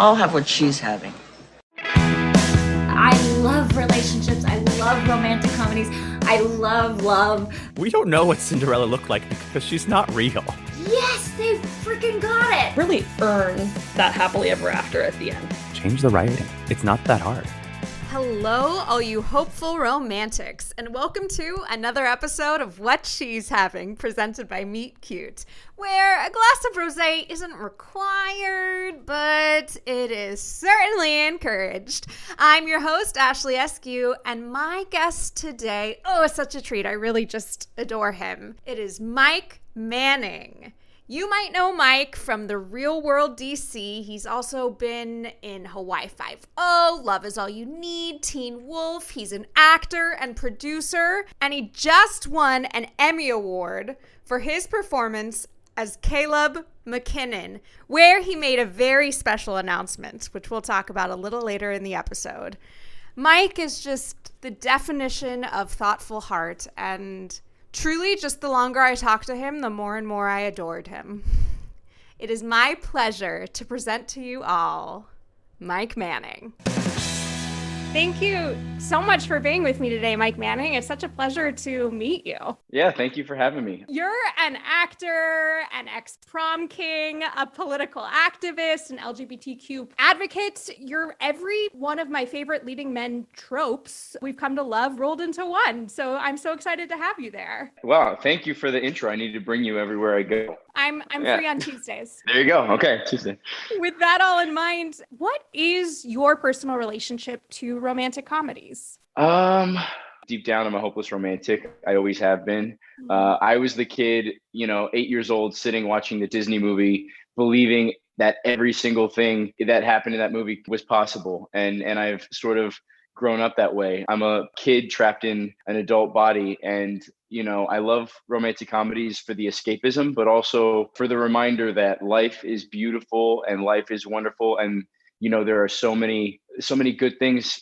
I'll have what she's having. I love relationships. I love romantic comedies. I love love. We don't know what Cinderella looked like because she's not real. Yes, they freaking got it. Really earn that happily ever after at the end. Change the writing. It's not that hard. Hello, all you hopeful romantics, and welcome to another episode of What She's Having, presented by Meet Cute, where a glass of rosé isn't required, but it is certainly encouraged. I'm your host, Ashley Eskew, and my guest today, it's such a treat. I really just adore him. It is Mike Manning. You might know Mike from The Real World DC. He's also been in Hawaii Five-0, Love Is All You Need, Teen Wolf. He's an actor and producer, and he just won an Emmy Award for his performance as Caleb McKinnon, where he made a very special announcement, which we'll talk about a little later in the episode. Mike is just the definition of thoughtful heart, and truly, just the longer I talked to him, the more and more I adored him. It is my pleasure to present to you all Mike Manning. Thank you so much for being with me today, Mike Manning. It's such a pleasure to meet you. Yeah, thank you for having me. You're an actor, an ex-prom king, a political activist, an LGBTQ advocate. You're every one of my favorite leading men tropes we've come to love rolled into one. So I'm so excited to have you there. Wow, thank you for the intro. I need to bring you everywhere I go. I'm free on Tuesdays. There you go. Okay, Tuesday. With that all in mind, what is your personal relationship to romantic comedies? Deep down, I'm a hopeless romantic. I always have been. I was the kid, 8 years old, sitting watching the Disney movie, believing that every single thing that happened in that movie was possible. And I've sort of grown up that way. I'm a kid trapped in an adult body, and I love romantic comedies for the escapism, but also for the reminder that life is beautiful and life is wonderful, and there are so many good things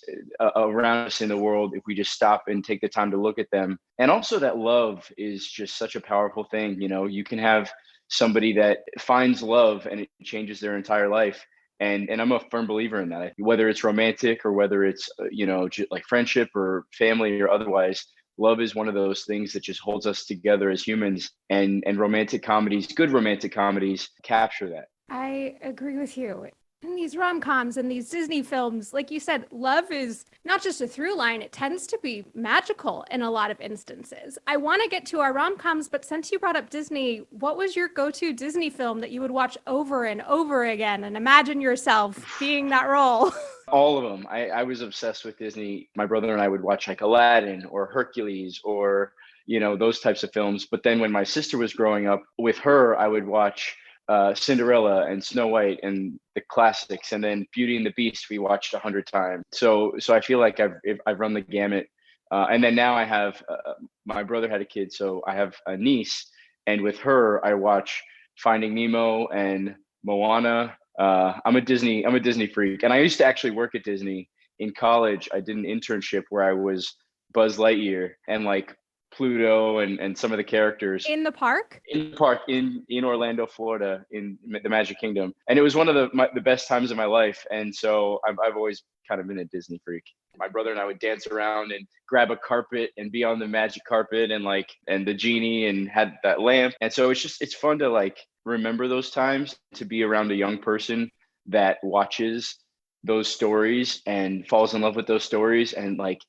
around us in the world if we just stop and take the time to look at them. And also that love is just such a powerful thing. You can have somebody that finds love and it changes their entire life. And I'm a firm believer in that. Whether it's romantic or whether it's, like friendship or family or otherwise, love is one of those things that just holds us together as humans. And romantic comedies, good romantic comedies, capture that. I agree with you. In these rom-coms and these Disney films, like you said, love is not just a through line, it tends to be magical in a lot of instances. I want to get to our rom-coms, but since you brought up Disney, what was your go-to Disney film that you would watch over and over again and imagine yourself being that role? All of them. I was obsessed with Disney. My brother and I would watch like Aladdin or Hercules or, those types of films. But then when my sister was growing up, with her, I would watch Cinderella and Snow White and the classics, and then Beauty and the Beast we watched 100 times. So I feel like I've run the gamut. And then now I have my brother had a kid, so I have a niece, and with her I watch Finding Nemo and Moana. I'm a Disney freak, and I used to actually work at Disney in college. I did an internship where I was Buzz Lightyear and like Pluto and some of the characters In the park in Orlando, Florida, in the Magic Kingdom, and it was one of the best times of my life. And so I've always kind of been a Disney freak. My brother and I would dance around and grab a carpet and be on the magic carpet and the genie and had that lamp. And so it's fun to like remember those times, to be around a young person that watches those stories and falls in love with those stories and like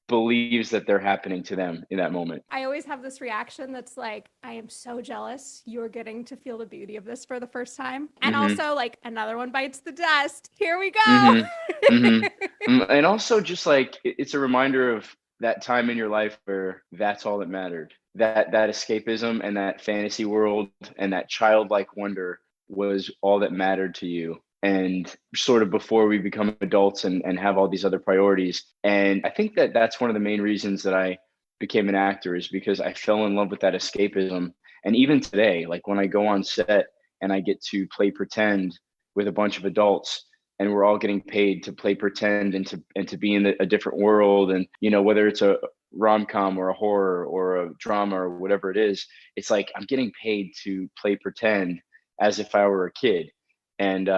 believes that they're happening to them in that moment. I always have this reaction that's like, I am so jealous you're getting to feel the beauty of this for the first time. And also like another one bites the dust. Here we go. And also just like, it's a reminder of that time in your life where that's all that mattered. That escapism and that fantasy world and that childlike wonder was all that mattered to you. And sort of before we become adults and have all these other priorities. And I think that's one of the main reasons that I became an actor, is because I fell in love with that escapism. And even today, like when I go on set and I get to play pretend with a bunch of adults, and we're all getting paid to play pretend and to be in a different world, and whether it's a rom-com or a horror or a drama or whatever it is, it's like I'm getting paid to play pretend as if I were a kid. And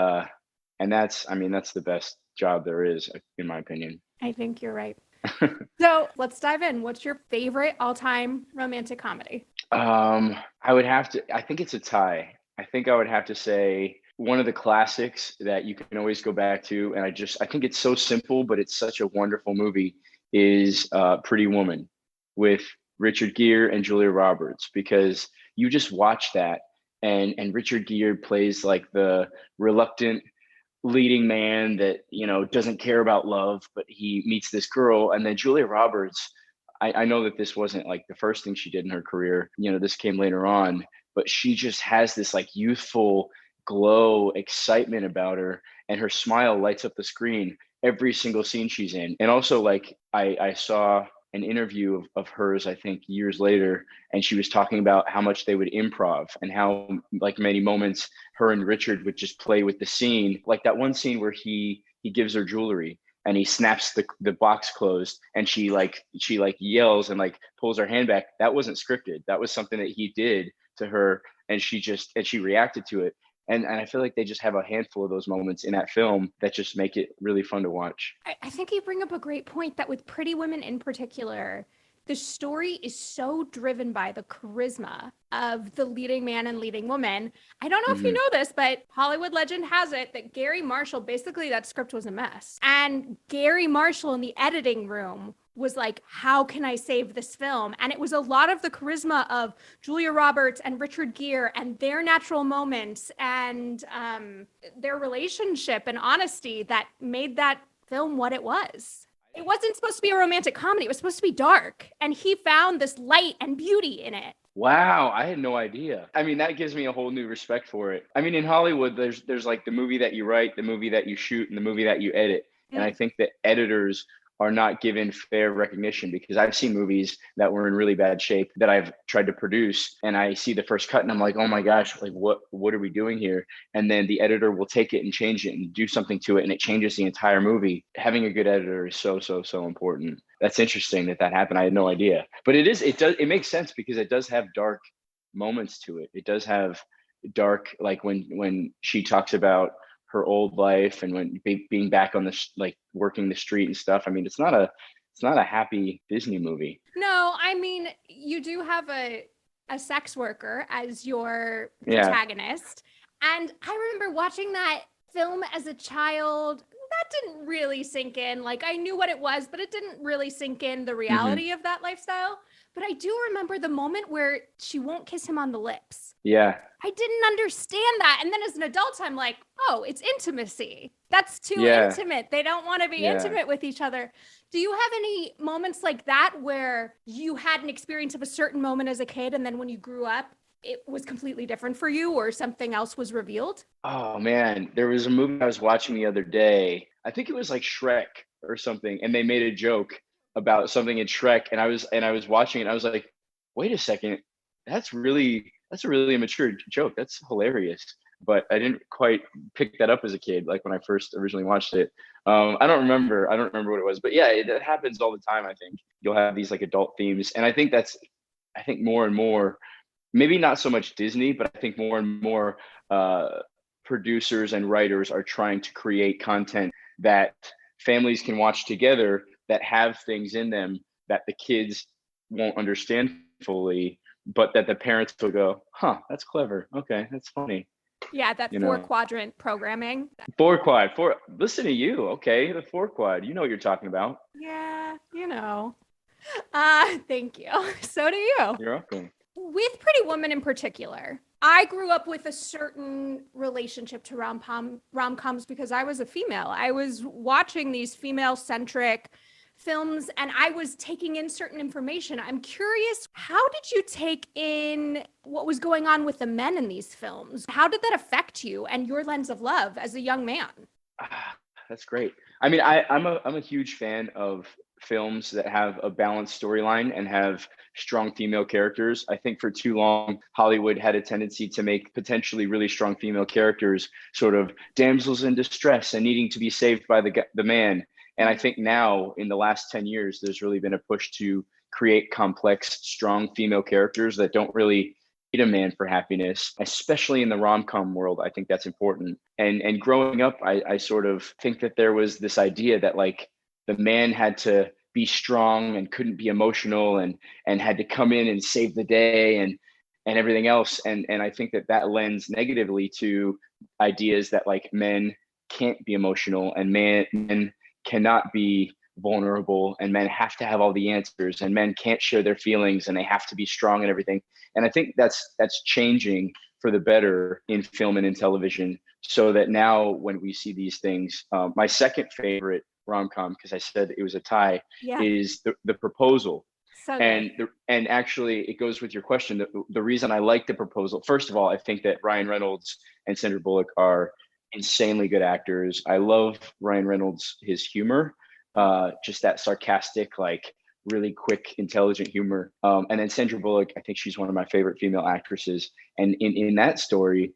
And that's the best job there is, in my opinion. I think you're right. So let's dive in. What's your favorite all-time romantic comedy? I think it's a tie. I think I would have to say one of the classics that you can always go back to, and I think it's so simple, but it's such a wonderful movie, is Pretty Woman with Richard Gere and Julia Roberts, because you just watch that, and Richard Gere plays like the reluctant leading man that, doesn't care about love, but he meets this girl. And then Julia Roberts, I know that this wasn't like the first thing she did in her career, this came later on, but she just has this like youthful glow, excitement about her, and her smile lights up the screen every single scene she's in. And also, like, I saw an interview of hers, I think years later, and she was talking about how much they would improv and how like many moments her and Richard would just play with the scene. Like that one scene where he gives her jewelry and he snaps the box closed, and she yells and like pulls her hand back. That wasn't scripted. That was something that he did to her, and she reacted to it. And I feel like they just have a handful of those moments in that film that just make it really fun to watch. I think you bring up a great point that with Pretty Women in particular, the story is so driven by the charisma of the leading man and leading woman. I don't know if you know this, but Hollywood legend has it that Gary Marshall, basically that script was a mess. And Gary Marshall in the editing room was like, how can I save this film? And it was a lot of the charisma of Julia Roberts and Richard Gere and their natural moments and their relationship and honesty that made that film what it was. It wasn't supposed to be a romantic comedy. It was supposed to be dark. And he found this light and beauty in it. Wow, I had no idea. I mean, that gives me a whole new respect for it. I mean, in Hollywood, there's like the movie that you write, the movie that you shoot, and the movie that you edit. And I think that editors are not given fair recognition, because I've seen movies that were in really bad shape that I've tried to produce, and I see the first cut and I'm like, oh my gosh, like what are we doing here? And then the editor will take it and change it and do something to it, and it changes the entire movie. Having a good editor is so important. That's interesting that happened. I had no idea. But it makes sense, because it does have dark moments to it. It does have dark, like when she talks about her old life and when being back on like working the street and stuff. I mean, it's not a happy Disney movie. No, I mean, you do have a sex worker as your protagonist. And I remember watching that film as a child. That didn't really sink in. Like, I knew what it was, but it didn't really sink in the reality of that lifestyle. But I do remember the moment where she won't kiss him on the lips. Yeah. I didn't understand that. And then as an adult, I'm like, oh, it's intimacy. That's too intimate. They don't want to be intimate with each other. Do you have any moments like that where you had an experience of a certain moment as a kid, and then when you grew up, it was completely different for you, or something else was revealed? Oh man, there was a movie I was watching the other day. I think it was like Shrek or something, and they made a joke about something in Shrek, and I was watching it, and I was like, wait a second, that's a really immature joke. That's hilarious. But I didn't quite pick that up as a kid, like when I first originally watched it. I don't remember what it was, but yeah, it happens all the time. I think you'll have these like adult themes, and I think more and more, maybe not so much Disney, but I think more and more producers and writers are trying to create content that families can watch together, that have things in them that the kids won't understand fully, but that the parents will go, huh, that's clever. Okay, that's funny. Yeah, that four-quadrant programming. Listen to you. Okay, the 4-quad. You know what you're talking about. Yeah, thank you. So do you. You're welcome. With Pretty Woman in particular, I grew up with a certain relationship to rom-coms because I was a female. I was watching these female-centric films and I was taking in certain information. I'm curious, how did you take in what was going on with the men in these films? How did that affect you and your lens of love as a young man? That's great. I mean, I'm a huge fan of films that have a balanced storyline and have strong female characters. I think for too long, Hollywood had a tendency to make potentially really strong female characters sort of damsels in distress and needing to be saved by the man. And I think now in the last 10 years, there's really been a push to create complex, strong female characters that don't really a man for happiness, especially in the rom-com world. I think that's important. And growing up, I sort of think that there was this idea that like the man had to be strong and couldn't be emotional and had to come in and save the day and everything else. And I think that lends negatively to ideas that like men can't be emotional and men cannot be vulnerable and men have to have all the answers and men can't share their feelings and they have to be strong and everything. And I think that's changing for the better in film and in television, so that now when we see these things, my second favorite rom-com, because I said it was a tie, is the Proposal. So and actually it goes with your question. The reason I like The Proposal, first of all, I think that Ryan Reynolds and Sandra Bullock are insanely good actors. I love Ryan Reynolds, his humor, just that sarcastic, like really quick, intelligent humor. And then Sandra Bullock, I think she's one of my favorite female actresses. And in that story,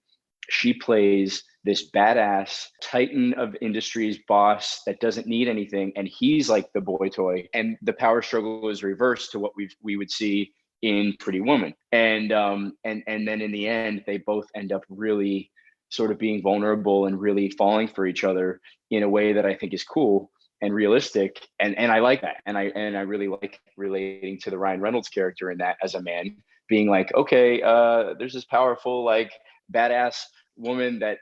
she plays this badass titan of industry's boss that doesn't need anything, and he's like the boy toy. And the power struggle is reversed to what we would see in Pretty Woman. And then in the end, they both end up really sort of being vulnerable and really falling for each other in a way that I think is cool and realistic. And I like that. And I really like relating to the Ryan Reynolds character in that as a man, being like, okay, there's this powerful, like badass woman that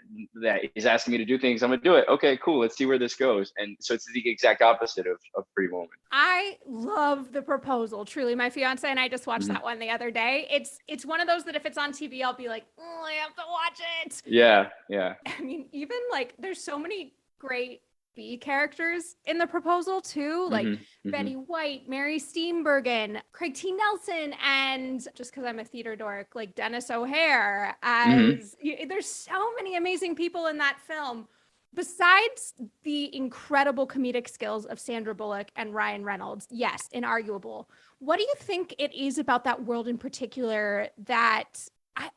is asking me to do things. I'm gonna do it. Okay, cool. Let's see where this goes. And so it's the exact opposite of Pretty Woman. I love The Proposal. Truly, my fiance and I just watched that one the other day. It's one of those that if it's on TV, I'll be like, oh, I have to watch it. Yeah. I mean, even like there's so many great B characters in The Proposal too, like Betty White, Mary Steenburgen, Craig T. Nelson, and just because I'm a theater dork, like Dennis O'Hare. There's so many amazing people in that film. Besides the incredible comedic skills of Sandra Bullock and Ryan Reynolds, yes, inarguable. What do you think it is about that world in particular that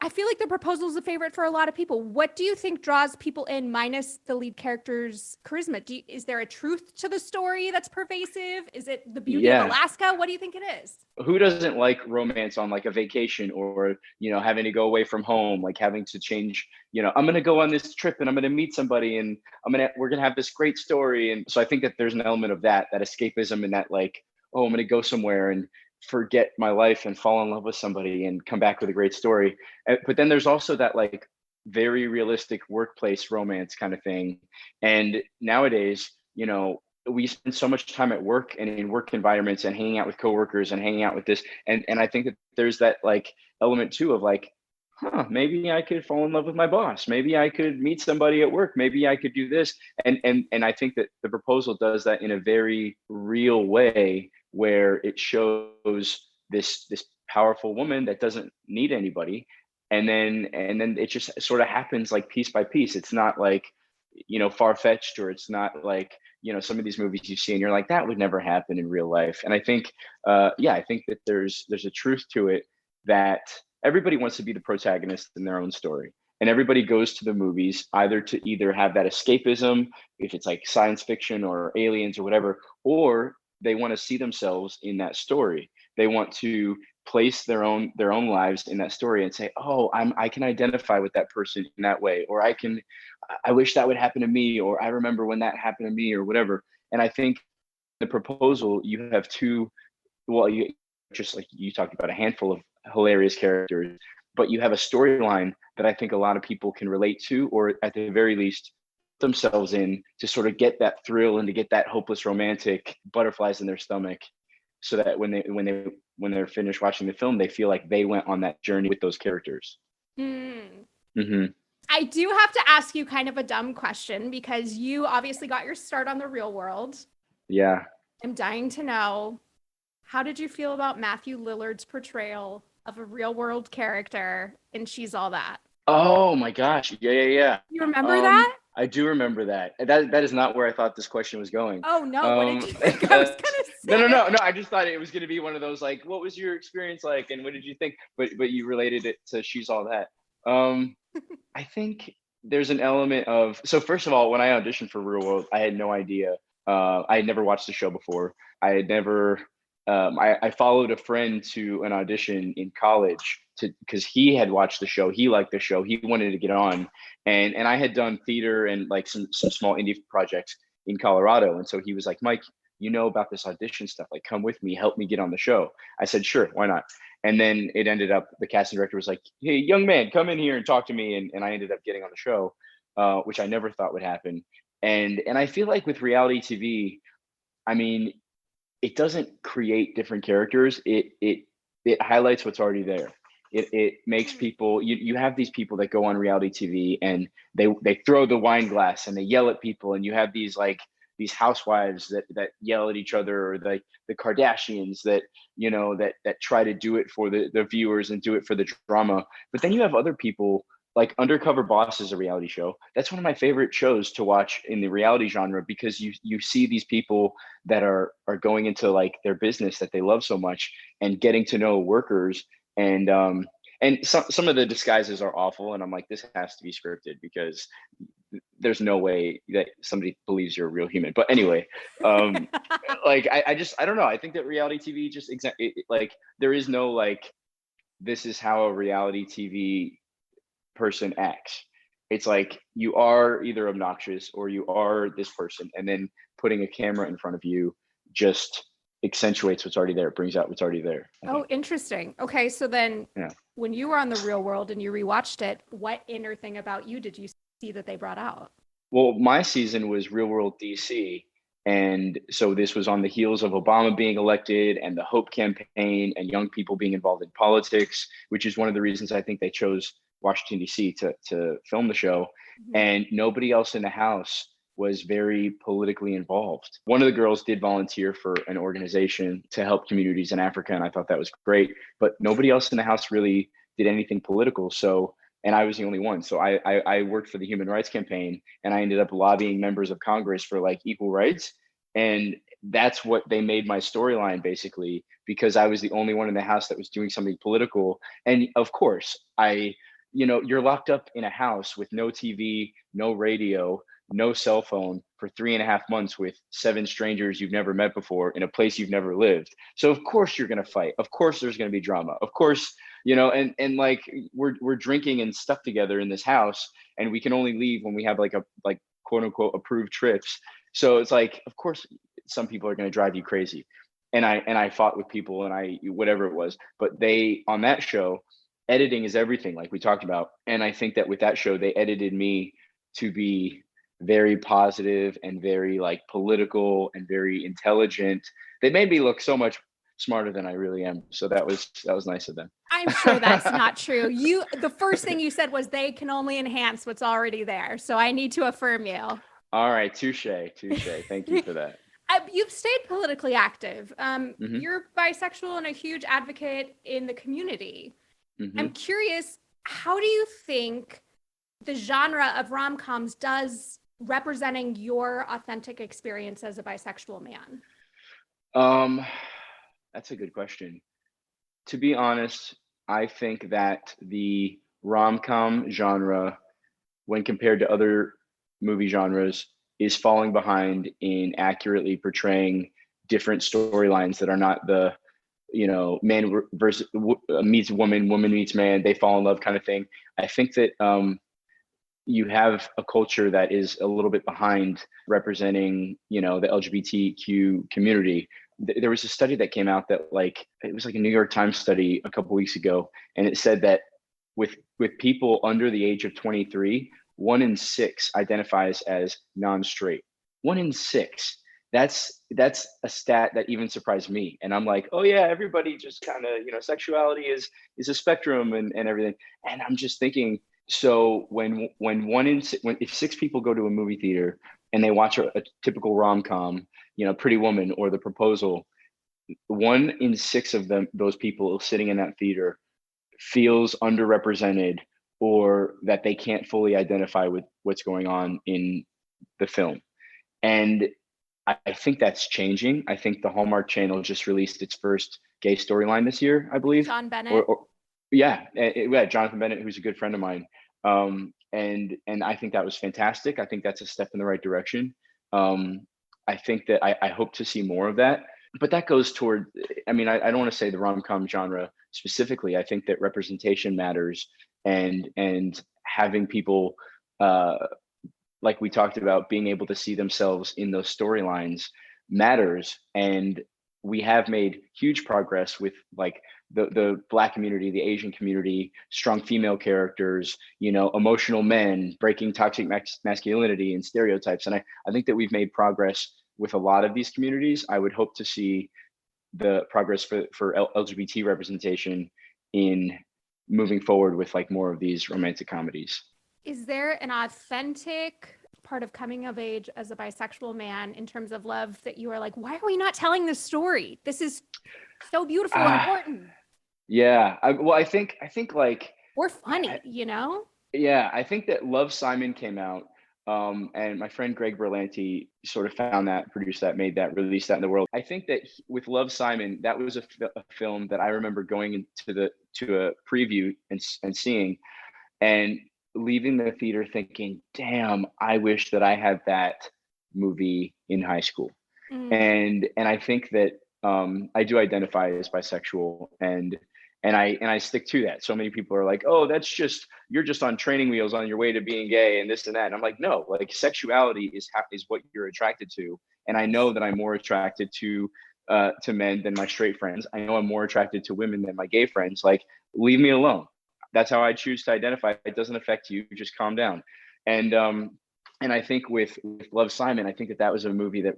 I feel like The Proposal is a favorite for a lot of people? What do you think draws people in, minus the lead character's charisma? Is there a truth to the story that's pervasive? Is it the beauty of Alaska? What do you think it is? Who doesn't like romance on like a vacation, or, you know, having to go away from home, like having to change, you know, I'm going to go on this trip and I'm going to meet somebody and we're going to have this great story. And so I think that there's an element of that escapism, and that like, oh, I'm going to go somewhere and forget my life and fall in love with somebody and come back with a great story. But then there's also that like very realistic workplace romance kind of thing. And nowadays, you know, we spend so much time at work and in work environments and hanging out with coworkers and hanging out with this. And I think that there's that like element too of like, maybe I could fall in love with my boss. Maybe I could meet somebody at work. Maybe I could do this. And I think that The Proposal does that in a very real way, where it shows this powerful woman that doesn't need anybody. And then it just sort of happens like piece by piece. It's not like, you know, far-fetched, or it's not like, you know, some of these movies you see and you're like, that would never happen in real life. And I think, I think that there's a truth to it, that everybody wants to be the protagonist in their own story. And everybody goes to the movies either to have that escapism, if it's like science fiction or aliens or whatever, or they want to see themselves in that story. They want to place their own lives in that story and say, oh, I can identify with that person in that way, or I wish that would happen to me, or I remember when that happened to me, or whatever. And I think The Proposal, you have you just like you talked about, a handful of hilarious characters, but you have a storyline that I think a lot of people can relate to, or at the very least themselves in, to sort of get that thrill and to get that hopeless romantic butterflies in their stomach, so that when they're finished watching the film, they feel like they went on that journey with those characters. I do have to ask you kind of a dumb question, because you obviously got your start on The Real World. Yeah. I'm dying to know, how did you feel about Matthew Lillard's portrayal of a real world character in She's All That? Oh my gosh. Yeah. You remember that? I do remember that. That is not where I thought this question was going. Oh no, what did you think I was gonna say? No. I just thought it was gonna be one of those like, what was your experience like and what did you think? But you related it to She's All That. I think there's an element of, so first of all, when I auditioned for Real World, I had no idea. I had never watched the show before. I had never I followed a friend to an audition in college because he had watched the show, he liked the show, he wanted to get on, and I had done theater and like some small indie projects in Colorado, and so he was like, Mike, you know about this audition stuff, like come with me, help me get on the show. I said, sure, why not? And then it ended up, the casting director was like, hey, young man, come in here and talk to me, and I ended up getting on the show, which I never thought would happen. And I feel like with reality TV, I mean, it doesn't create different characters. It highlights what's already there. It makes people, you have these people that go on reality TV and they throw the wine glass and they yell at people, and you have these housewives that yell at each other, or the Kardashians that, you know, that try to do it for the viewers and do it for the drama. But then you have other people, like Undercover Boss is a reality show. That's one of my favorite shows to watch in the reality genre, because you see these people that are going into like their business that they love so much and getting to know workers, and some of the disguises are awful, and I'm like, this has to be scripted, because there's no way that somebody believes you're a real human. But anyway, like I don't know. I think that reality TV just like there is no like, this is how a reality TV person acts. It's like you are either obnoxious or you are this person, and then putting a camera in front of you just accentuates what's already there. It brings out what's already there. Oh, interesting. Okay, so then when you were on The Real World and you rewatched it, what inner thing about you did you see that they brought out? Well, my season was Real World DC, and so this was on the heels of Obama being elected and the Hope campaign and young people being involved in politics, which is one of the reasons I think they chose Washington, D.C. to film the show. Mm-hmm. And nobody else in the house was very politically involved. One of the girls did volunteer for an organization to help communities in Africa, and I thought that was great, but nobody else in the house really did anything political. So, and I was the only one. So I worked for the Human Rights Campaign, and I ended up lobbying members of Congress for like equal rights. And that's what they made my storyline, basically, because I was the only one in the house that was doing something political. And of course, you're locked up in a house with no TV, no radio, no cell phone for 3.5 months with 7 strangers you've never met before in a place you've never lived. So of course you're going to fight. Of course there's going to be drama. Of course, and like we're drinking and stuff together in this house, and we can only leave when we have like quote unquote approved trips. So it's like, of course some people are going to drive you crazy. And I fought with people, and whatever it was, but they, on that show, editing is everything, like we talked about. And I think that with that show, they edited me to be very positive and very like political and very intelligent. They made me look so much smarter than I really am. So that was nice of them. I'm sure that's not true. The first thing you said was they can only enhance what's already there. So I need to affirm you. All right. Touche. Thank you for that. You've stayed politically active. Mm-hmm. You're bisexual and a huge advocate in the community. Mm-hmm. I'm curious, how do you think the genre of rom-coms does representing your authentic experience as a bisexual man? That's a good question. To be honest, I think that the rom-com genre, when compared to other movie genres, is falling behind in accurately portraying different storylines that are not the man versus meets woman, woman meets man, they fall in love kind of thing. I think that you have a culture that is a little bit behind representing, the LGBTQ community. There was a study that came out that it was like a New York Times study a couple of weeks ago, and it said that with people under the age of 23, 1 in 6 identifies as non-straight. 1 in 6. That's a stat that even surprised me. And I'm like, oh yeah, everybody just kind of, sexuality is a spectrum and everything. And I'm just thinking, so if 6 people go to a movie theater and they watch a typical rom-com, Pretty Woman or The Proposal, 1 in 6 of those people sitting in that theater feels underrepresented, or that they can't fully identify with what's going on in the film. And I think that's changing. I think the Hallmark Channel just released its first gay storyline this year, I believe. John Bennett. Jonathan Bennett, who's a good friend of mine. And I think that was fantastic. I think that's a step in the right direction. I think that I hope to see more of that. but that goes toward, I mean, I don't want to say the rom-com genre specifically. I think that representation matters, and having people, like we talked about, being able to see themselves in those storylines matters. And we have made huge progress with like the Black community, the Asian community, strong female characters, emotional men, breaking toxic masculinity and stereotypes. And I think that we've made progress with a lot of these communities. I would hope to see the progress for LGBT representation in moving forward with like more of these romantic comedies. Is there an authentic part of coming of age as a bisexual man in terms of love that you are like, why are we not telling this story? This is so beautiful and important. Yeah. I think like, or funny, Yeah. I think that Love, Simon came out. And my friend Greg Berlanti sort of found that, produced that, made that, released that in the world. I think that with Love, Simon, that was a film that I remember going to a preview and seeing, and leaving the theater thinking, damn, I wish that I had that movie in high school. And I think that I do identify as bisexual, and I stick to that. So many people are like, oh, you're just on training wheels on your way to being gay and this and that. And I'm like, no, like sexuality is what you're attracted to. And I know that I'm more attracted to men than my straight friends. I know I'm more attracted to women than my gay friends. Like, leave me alone. That's how I choose to identify. It doesn't affect you. Just calm down. And I think with Love, Simon, I think that was a movie that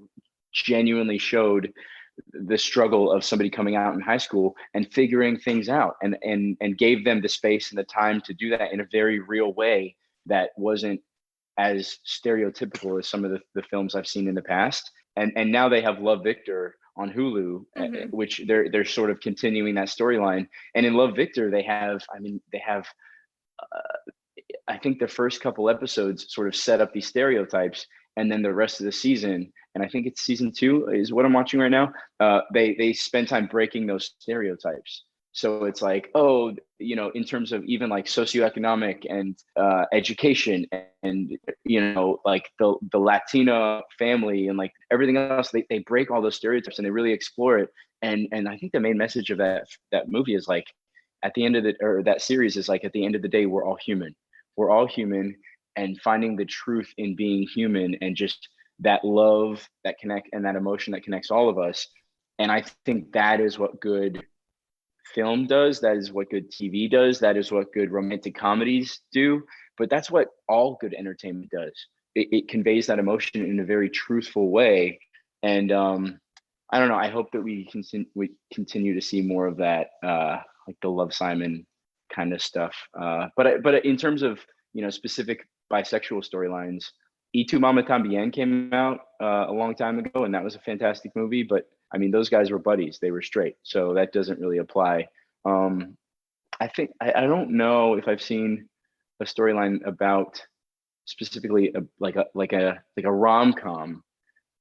genuinely showed the struggle of somebody coming out in high school and figuring things out, and gave them the space and the time to do that in a very real way that wasn't as stereotypical as some of the films I've seen in the past. And now they have Love, Victor on Hulu, which they're sort of continuing that storyline. And in Love, Victor, they have I think the first couple episodes sort of set up these stereotypes, and then the rest of the season, and I think it's season 2 is what I'm watching right now, they spend time breaking those stereotypes. So it's like, oh, in terms of even like socioeconomic and education, and like the Latina family and like everything else, they break all those stereotypes and they really explore it. And I think the main message of that movie is like, at the end of that series is like, at the end of the day, we're all human. We're all human, and finding the truth in being human, and just that love that connect, and that emotion that connects all of us. And I think that is what good film does. That is what good TV does. That is what good romantic comedies do. But that's what all good entertainment does. It conveys that emotion in a very truthful way. And I don't know. I hope that we continue to see more of that, like the Love, Simon kind of stuff. But in terms of specific bisexual storylines, Y Tu Mama Tambien came out a long time ago, and that was a fantastic movie. But I mean, those guys were buddies; they were straight, so that doesn't really apply. I think I don't know if I've seen a storyline about specifically like a rom-com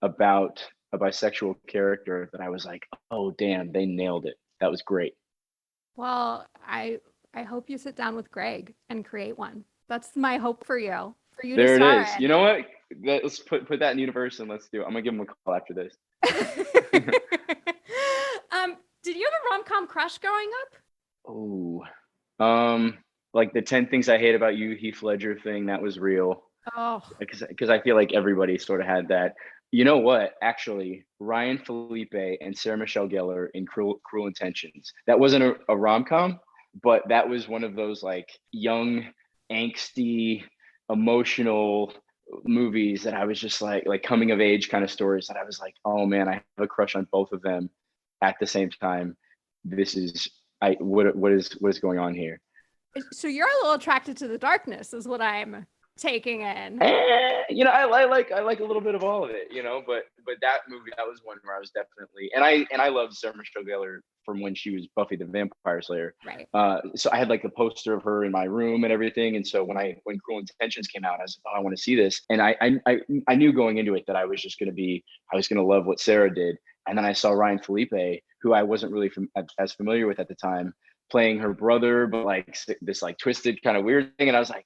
about a bisexual character that I was like, oh damn, they nailed it. That was great. Well, I hope you sit down with Greg and create one. That's my hope for you. For you there to it is. in. You know what? Let's put that in universe and let's do it. I'm gonna give him a call after this. Did you have a rom-com crush growing up? Oh, like the 10 Things I Hate About You, Heath Ledger thing, that was real. Oh, because I feel like everybody sort of had that. You know what? Actually, Ryan Felipe and Sarah Michelle Gellar in Cruel Intentions. That wasn't a rom-com, but that was one of those like young, angsty, emotional movies that I was just like coming of age kind of stories that I was like, oh man, I have a crush on both of them at the same time. This is what is going on here? So you're a little attracted to the darkness, is what I'm taking in. I like a little bit of all of it, but that movie, that was one where I was definitely, and I loved Sarah Michelle Gellar from when she was Buffy the Vampire Slayer. Right. So I had like the poster of her in my room and everything. And so when Cruel Intentions came out, I was like, oh, I want to see this. And I knew going into it that I was going to love what Sarah did. And then I saw Ryan Felipe, who I wasn't really as familiar with at the time, playing her brother, but like this like twisted kind of weird thing. And I was like,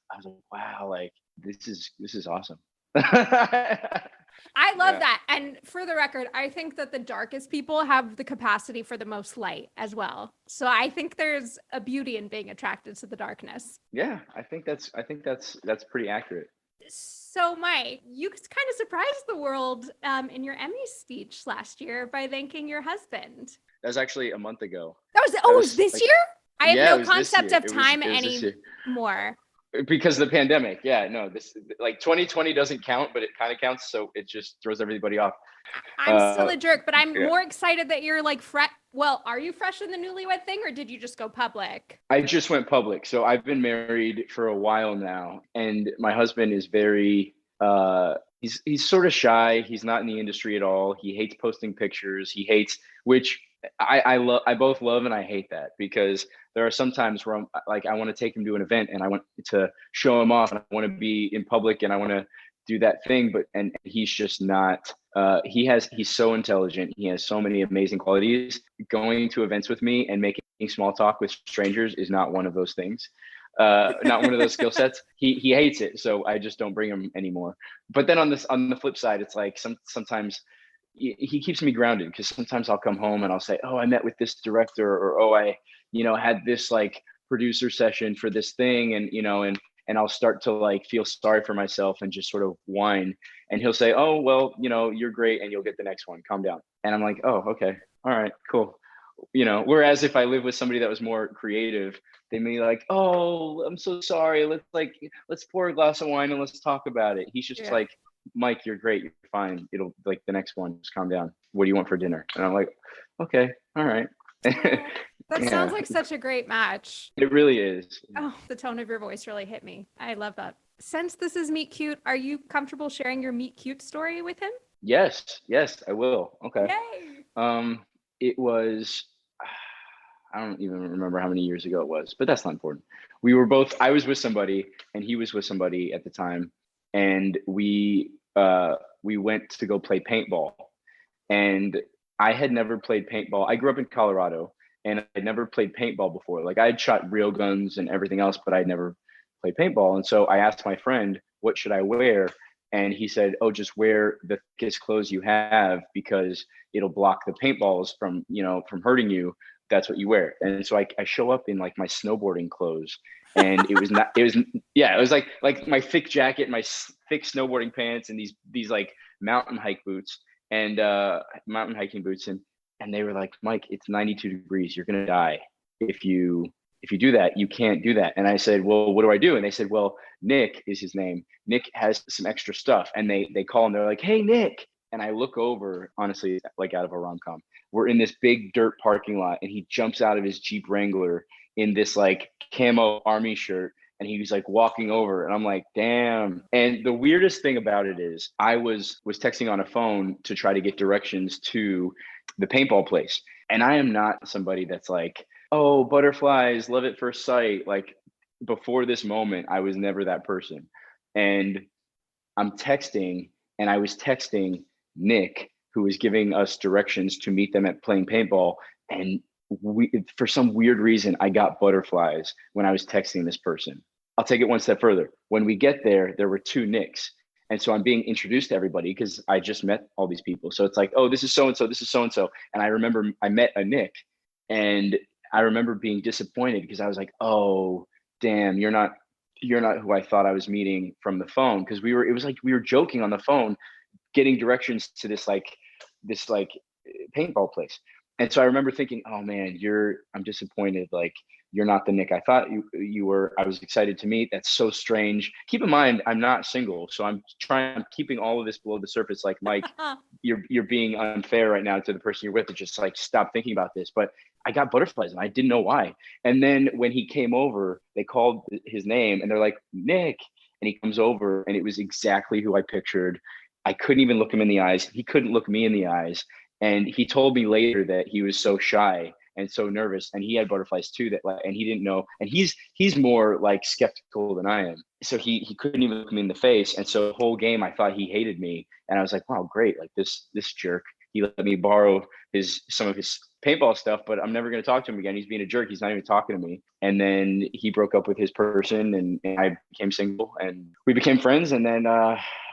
wow, like this is awesome. I I love that. And for the record, I think that the darkest people have the capacity for the most light as well. So I think there's a beauty in being attracted to the darkness. Yeah, I think that's pretty accurate. So Mike, you kind of surprised the world in your Emmy speech last year by thanking your husband. That was actually a month ago. It was this year? I have no concept of time it was anymore. Because of the pandemic. Yeah, no, this like 2020 doesn't count, but it kind of counts. So it just throws everybody off. I'm still a jerk, but I'm more excited that you're like well, are you fresh in the newlywed thing, or did you just go public? I just went public. So I've been married for a while now, and my husband is very he's sort of shy. He's not in the industry at all. He hates posting pictures. He hates, which I love. I both love and I hate that, because there are some times where I want to take him to an event and I want to show him off and I want to be in public and I want to do that thing, and he's just not. He's so intelligent. He has so many amazing qualities. Going to events with me and making small talk with strangers is not one of those things. Not one of those skill sets. He hates it, so I just don't bring him anymore. But then on the flip side, it's like sometimes he keeps me grounded, because sometimes I'll come home and I'll say, oh, I met with this director, or oh, I had this like producer session for this thing, and I'll start to like feel sorry for myself and just sort of whine, and he'll say, oh, well, you're great and you'll get the next one, calm down. And I'm like, oh, okay, all right, cool. Whereas if I live with somebody that was more creative, they may be like, oh, I'm so sorry, let's pour a glass of wine and let's talk about it. He's just like, Mike, you're great, you're fine, it'll like the next one, just calm down, what do you want for dinner? And I'm like, okay, all right. That sounds like such a great match. It really is. Oh, the tone of your voice really hit me. I love that. Since this is Meet Cute, are you comfortable sharing your Meet Cute story with him? Yes, I will. Okay. Yay. It was, I don't even remember how many years ago it was, but that's not important. I was with somebody and he was with somebody at the time, and we went to go play paintball. And I had never played paintball. I grew up in Colorado, and I'd never played paintball before. Like, I had shot real guns and everything else, but I'd never played paintball. And so I asked my friend, what should I wear? And he said, oh, just wear the thickest clothes you have, because it'll block the paintballs from hurting you. That's what you wear. And so I show up in like my snowboarding clothes, and it was like my thick jacket, my thick snowboarding pants, and these like mountain hiking boots. And they were like, Mike, it's 92 degrees. You're going to die. If you do that, you can't do that. And I said, well, what do I do? And they said, well, Nick is his name. Nick has some extra stuff. And they call him, they're like, hey, Nick. And I look over, honestly, like out of a rom-com. We're in this big dirt parking lot, and he jumps out of his Jeep Wrangler in this like camo army shirt. And he was like walking over, and I'm like, damn. And the weirdest thing about it is I was texting on a phone to try to get directions to the paintball place. And I am not somebody that's like, oh, butterflies, love at first sight. Like, before this moment, I was never that person. And I'm texting, and I was texting Nick, who was giving us directions to meet them at playing paintball. And for some weird reason, I got butterflies when I was texting this person. I'll take it one step further. When we get there were two Nicks. And so I'm being introduced to everybody because I just met all these people. So it's like, oh, this is so-and-so, this is so-and-so. And I remember I met a Nick, and I remember being disappointed because I was like, oh, damn, you're not who I thought I was meeting from the phone. Because it was like we were joking on the phone, getting directions to this paintball place. And so I remember thinking, oh man, I'm disappointed. Like, you're not the Nick I thought you were. I was excited to meet. That's so strange. Keep in mind, I'm not single. So I'm keeping all of this below the surface. Like, Mike, you're being unfair right now to the person you're with. To just like, stop thinking about this. But I got butterflies and I didn't know why. And then when he came over, they called his name and they're like, Nick. And he comes over, and it was exactly who I pictured. I couldn't even look him in the eyes. He couldn't look me in the eyes. And he told me later that he was so shy and so nervous, and he had butterflies too, and he didn't know. And he's more like skeptical than I am. So he couldn't even look me in the face. And so the whole game, I thought he hated me. And I was like, wow, great. Like this jerk, he let me borrow some of his paintball stuff, but I'm never going to talk to him again. He's being a jerk. He's not even talking to me. And then he broke up with his person, and I became single, and we became friends. And then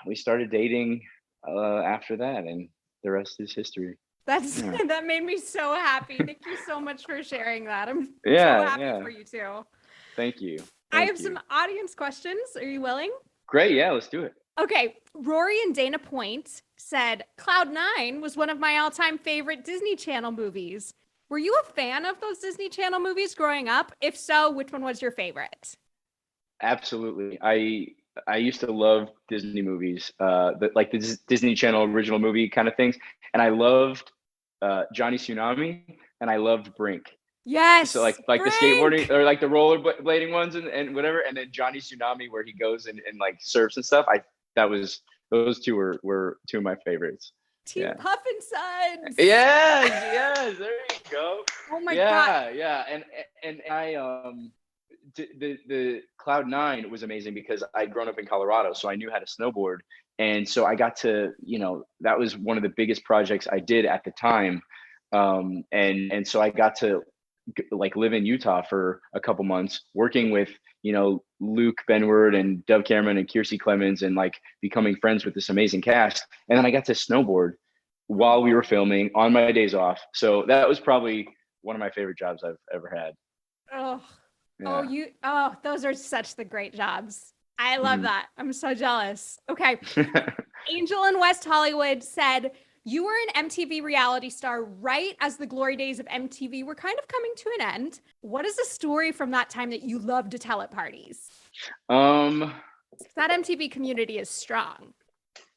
we started dating after that, and the rest is history. That's Yeah. that made me so happy. Thank you so much for sharing that. I'm so Yeah, happy yeah. for you too. Thank you. I Thank have you. some audience questions. Are you willing? Great. Yeah, let's do it. Okay, Rory and Dana Point said Cloud Nine was one of my all-time favorite Disney Channel movies. Were you a fan of those Disney Channel movies growing up? If so, which one was your favorite? Absolutely. I used to love Disney movies, like the Disney Channel original movie kind of things, and I loved Johnny Tsunami, and I loved Brink. Yes. So like the Brink! skateboarding or like the rollerblading ones and whatever, and then Johnny Tsunami where he goes and like surfs and stuff. Those two were two of my favorites. Team Yeah. Puff and Sons. Yes, there you go. Oh my god. Yeah, and I the Cloud Nine was amazing because I'd grown up in Colorado, so I knew how to snowboard, and so I got to, that was one of the biggest projects I did at the time, and so I got to like live in Utah for a couple months, working with Luke Benward and Dove Cameron and Kiersey Clemens, and like becoming friends with this amazing cast. And then I got to snowboard while we were filming on my days off. So that was probably one of my favorite jobs I've ever had. Oh, Yeah. Those are such the great jobs. I love Mhm. that. I'm so jealous. Okay. Angel in West Hollywood said, you were an MTV reality star right as the glory days of MTV were kind of coming to an end. What is a story from that time that you love to tell at parties? That MTV community is strong.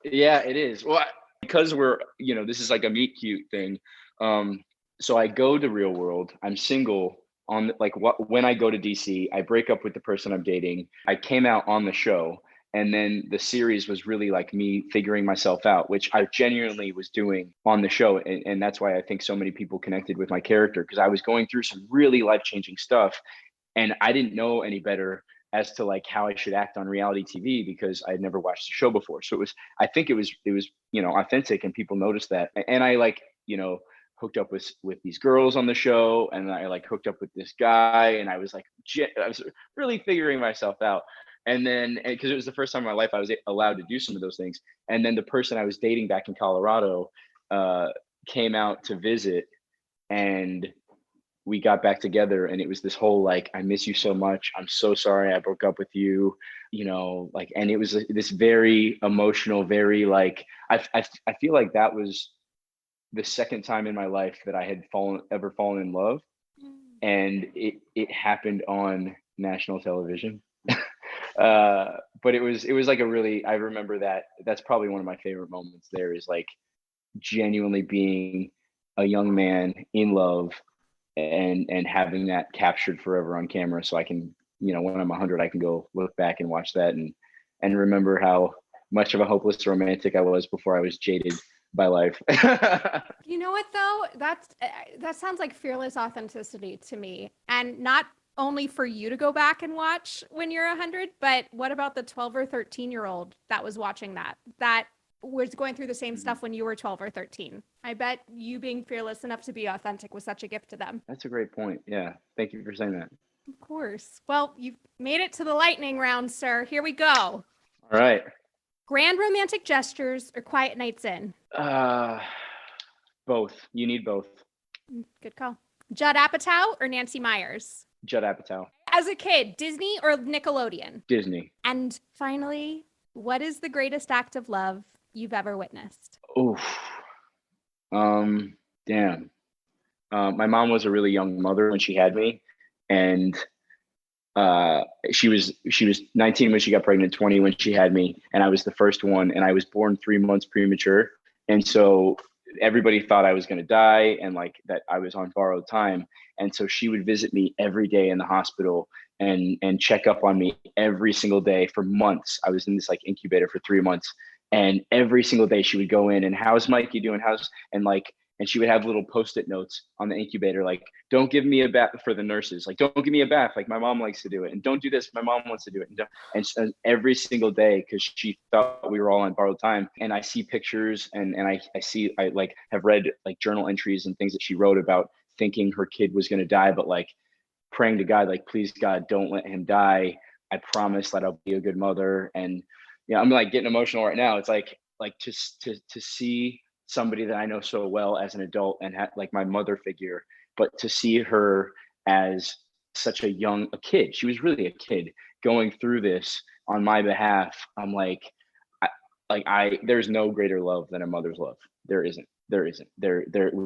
Yeah, it is. Well, because we're, this is like a meet cute thing. So I go to Real World. I'm single when I go to DC, I break up with the person I'm dating. I came out on the show. And then the series was really like me figuring myself out, which I genuinely was doing on the show. And that's why I think so many people connected with my character, because I was going through some really life-changing stuff. And I didn't know any better as to like how I should act on reality TV because I had never watched the show before. So I think it was, authentic, and people noticed that. And I hooked up with these girls on the show, and I like hooked up with this guy, and I was really figuring myself out. And then, because it was the first time in my life I was allowed to do some of those things. And then the person I was dating back in Colorado came out to visit, and we got back together, and it was this whole like, I miss you so much. I'm so sorry I broke up with you, and it was this very emotional, very like, I feel like that was the second time in my life that I had ever fallen in love. And it happened on national television. But it was like I remember that's probably one of my favorite moments there, is like genuinely being a young man in love and having that captured forever on camera. So I can, when I'm 100, I can go look back and watch that and remember how much of a hopeless romantic I was before I was jaded by life. You know what though? That sounds like fearless authenticity to me, and not only for you to go back and watch when you're 100, but what about the 12 or 13-year-old that was watching that was going through the same stuff when you were 12 or 13? I bet you being fearless enough to be authentic was such a gift to them. That's a great point. Yeah. Thank you for saying that. Of course. Well, you've made it to the lightning round, sir. Here we go. All right. Grand romantic gestures or quiet nights in? Both. You need both. Good call. Judd Apatow or Nancy Meyers? Judd Apatow. As a kid, Disney or Nickelodeon? Disney. And finally, what is the greatest act of love you've ever witnessed? Oof. Damn. My mom was a really young mother when she had me, and she was 19 when she got pregnant, 20 when she had me, and I was the first one, and I was born 3 months premature, and so everybody thought I was going to die and like that I was on borrowed time. And so she would visit me every day in the hospital and check up on me every single day for months. I was in this like incubator for 3 months, and every single day she would go in and, how's Mikey doing? And she would have little Post-it notes on the incubator, like, don't give me a bath, for the nurses, like, don't give me a bath, like my mom likes to do it, and don't do this, my mom wants to do it. And every single day, because she thought we were all on borrowed time. And I see pictures and I like have read like journal entries and things that she wrote about thinking her kid was going to die, but like praying to God, like, please God, don't let him die. I promise that I'll be a good mother. And I'm like getting emotional right now. It's like like to see somebody that I know so well as an adult and like my mother figure, but to see her as such a kid. She was really a kid going through this on my behalf. I'm like, there's no greater love than a mother's love. There isn't. We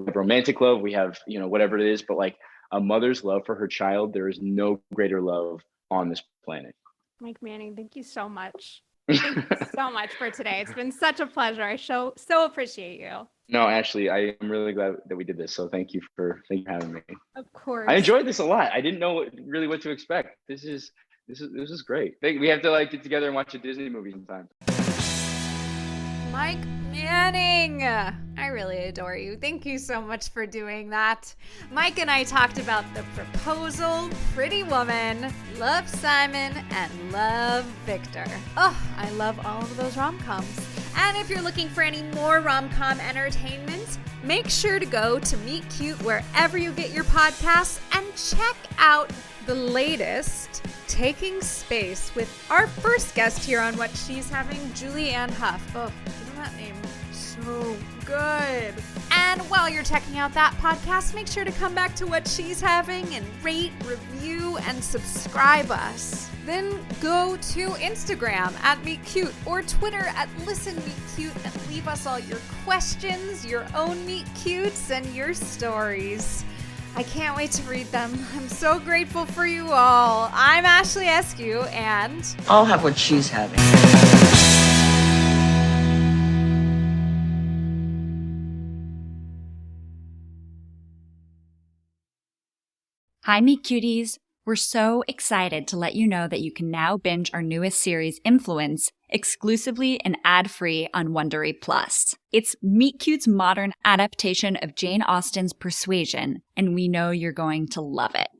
have romantic love. We have, whatever it is, but like a mother's love for her child, there is no greater love on this planet. Mike Manning, thank you so much. Thank you so much for today. It's been such a pleasure. I so appreciate you. No, Ashley, I am really glad that we did this. So thank you for having me. Of course. I enjoyed this a lot. I didn't know really what to expect. This is great. We have to like get together and watch a Disney movie sometime. Mike Manning, I really adore you. Thank you so much for doing that. Mike and I talked about The Proposal, Pretty Woman, Love Simon, and Love Victor. Oh, I love all of those rom-coms. And if you're looking for any more rom-com entertainment, make sure to go to Meet Cute wherever you get your podcasts and check out the latest Taking Space with our first guest here on What She's Having, Julianne Hough. Oh, isn't that name so good? And while you're checking out that podcast, make sure to come back to What She's Having and rate, review, and subscribe us. Then go to Instagram at Meet Cute or Twitter at Listen Meet Cute and leave us all your questions, your own Meet Cutes, and your stories. I can't wait to read them. I'm so grateful for you all. I'm Ashley Eskew, and I'll have what she's having. Hi, Meet Cuties. We're so excited to let you know that you can now binge our newest series, Influence, exclusively and ad-free on Wondery Plus. It's Meet Cute's modern adaptation of Jane Austen's Persuasion, and we know you're going to love it.